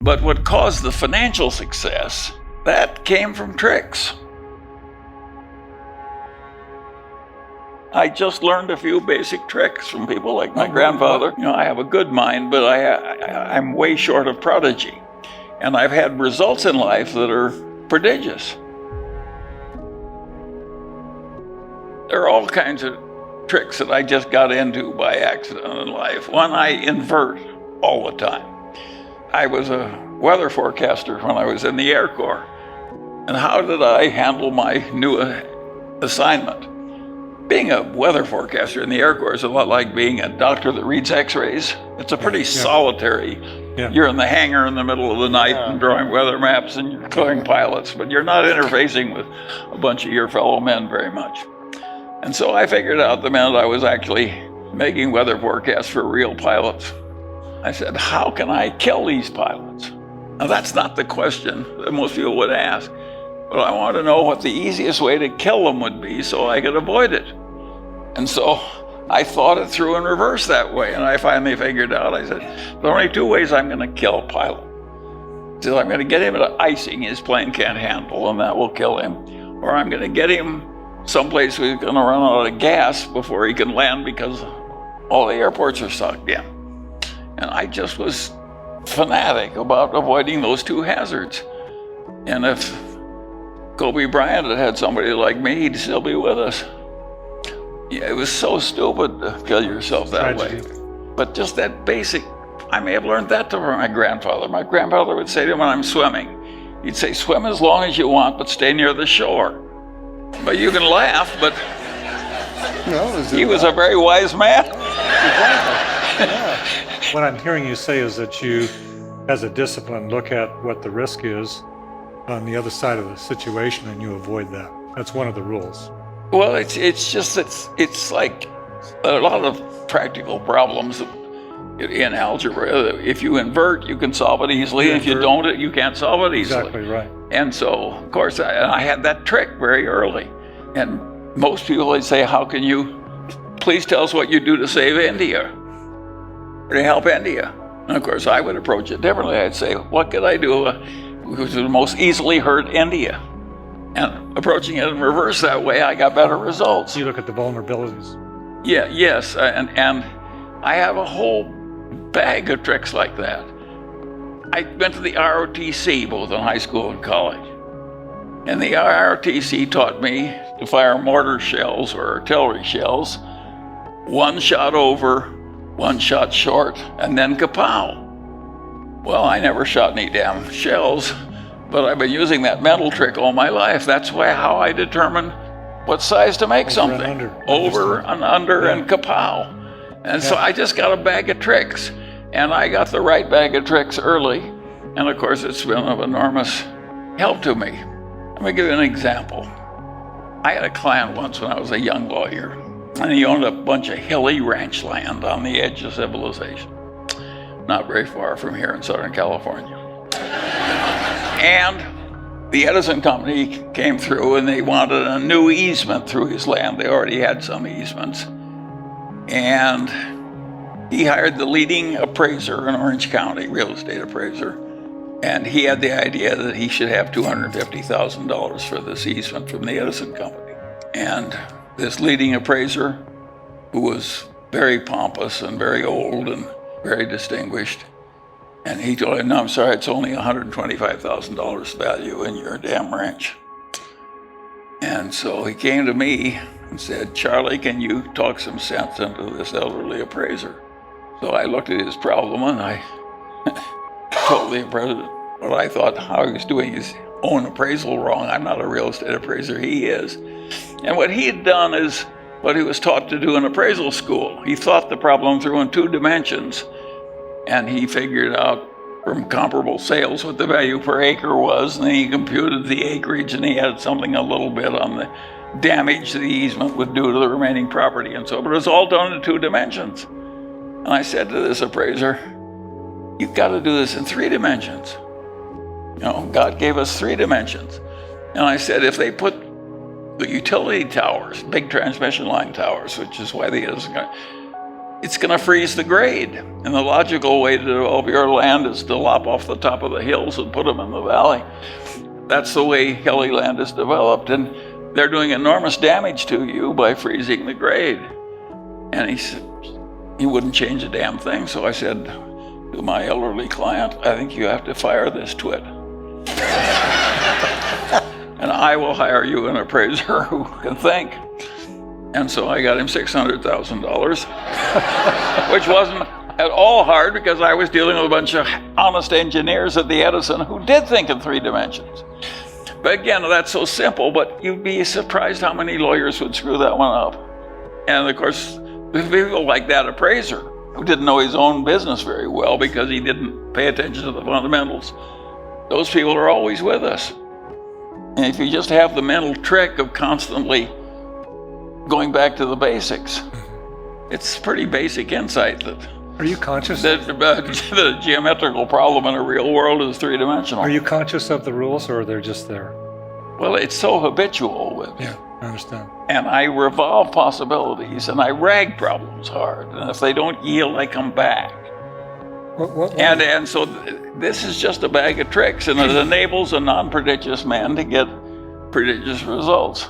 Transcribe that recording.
But what caused the financial success, that came from tricks. I just learned a few basic tricks from people like my grandfather. You know, I have a good mind, but I'm way short of prodigy. And I've had results in life that are prodigious. There are all kinds of tricks that I just got into by accident in life. One, I invert all the time. I was a weather forecaster when I was in the Air Corps. And how did I handle my new assignment? Being a weather forecaster in the Air Corps is a lot like being a doctor that reads x-rays. It's a pretty solitary, you're in the hangar in the middle of the night and drawing weather maps and you're clearing pilots, but you're not interfacing with a bunch of your fellow men very much. And so I figured out the minute I was actually making weather forecasts for real pilots, I said, how can I kill these pilots? Now that's not the question that most people would ask, but I want to know what the easiest way to kill them would be so I could avoid it. And so I thought it through in reverse that way, and I finally figured out, I said, there are only two ways I'm going to kill a pilot. So I'm going to get him at icing his plane can't handle, and that will kill him. Or I'm going to get him someplace where he's going to run out of gas before he can land because all the airports are sucked in. And I just was fanatic about avoiding those two hazards. And if Kobe Bryant had had somebody like me, he'd still be with us. Yeah, it was so stupid to kill yourself that way. But just that basic, I may have learned that from my grandfather. My grandfather would say to me when I'm swimming, he'd say, swim as long as you want, but stay near the shore. But you can laugh, but he was a very wise man. What I'm hearing you say is that you, as a discipline, look at what the risk is on the other side of the situation and you avoid that. That's one of the rules. Well, it's like a lot of practical problems in algebra. If you invert, you can solve it easily. If you don't, you can't solve it easily. Exactly right. And so, of course, I had that trick very early. And most people, they say, how can you please tell us what you do to save India or to help India? And of course, I would approach it differently. I'd say, what could I do which would most easily hurt India? And approaching it in reverse that way, I got better results. You look at the vulnerabilities. Yeah, yes, and I have a whole bag of tricks like that. I went to the ROTC both in high school and college. And the ROTC taught me to fire mortar shells or artillery shells, one shot over, one shot short, and then kapow. Well, I never shot any damn shells, but I've been using that mental trick all my life. That's how I determine what size to make something. Over and under and kapow. And so I just got a bag of tricks. And I got the right bag of tricks early. And of course, it's been of enormous help to me. Let me give you an example. I had a client once when I was a young lawyer, and he owned a bunch of hilly ranch land on the edge of civilization, not very far from here in Southern California. And the Edison company came through and they wanted a new easement through his land. They already had some easements. And he hired the leading appraiser in Orange County, real estate appraiser. And he had the idea that he should have $250,000 for this easement from the Edison company. And this leading appraiser, who was very pompous and very old and very distinguished, and he told him, no, I'm sorry, it's only $125,000 value in your damn ranch. And so he came to me and said, Charlie, can you talk some sense into this elderly appraiser? So I looked at his problem and I told the appraiser what I thought how he was doing his own appraisal wrong. I'm not a real estate appraiser, he is. And what he had done is what he was taught to do in appraisal school. He thought the problem through in two dimensions. And he figured out from comparable sales what the value per acre was, and then he computed the acreage, and he had something a little bit on the damage the easement would do to the remaining property and so, but it was all done in two dimensions. And I said to this appraiser, you've got to do this in three dimensions. You know, God gave us three dimensions. And I said, if they put the utility towers, big transmission line towers, which is why they it's going to freeze the grade. And the logical way to develop your land is to lop off the top of the hills and put them in the valley. That's the way hilly land is developed. And they're doing enormous damage to you by freezing the grade. And he said, he wouldn't change a damn thing. So I said to my elderly client, I think you have to fire this twit. And I will hire you an appraiser who can think. And so I got him $600,000, which wasn't at all hard because I was dealing with a bunch of honest engineers at the Edison who did think in 3 dimensions. But again, that's so simple, but you'd be surprised how many lawyers would screw that one up. And of course, people like that appraiser who didn't know his own business very well because he didn't pay attention to the fundamentals, those people are always with us. And if you just have the mental trick of constantly going back to the basics, it's pretty basic insight that Are you conscious? the geometrical problem in a real world is 3-dimensional. Are you conscious of the rules, or they're just there? Well, it's so habitual with me. Yeah, I understand. And I revolve possibilities and I rag problems hard. And if they don't yield, I come back. And so this is just a bag of tricks, and it enables a non-prodigious man to get prodigious results.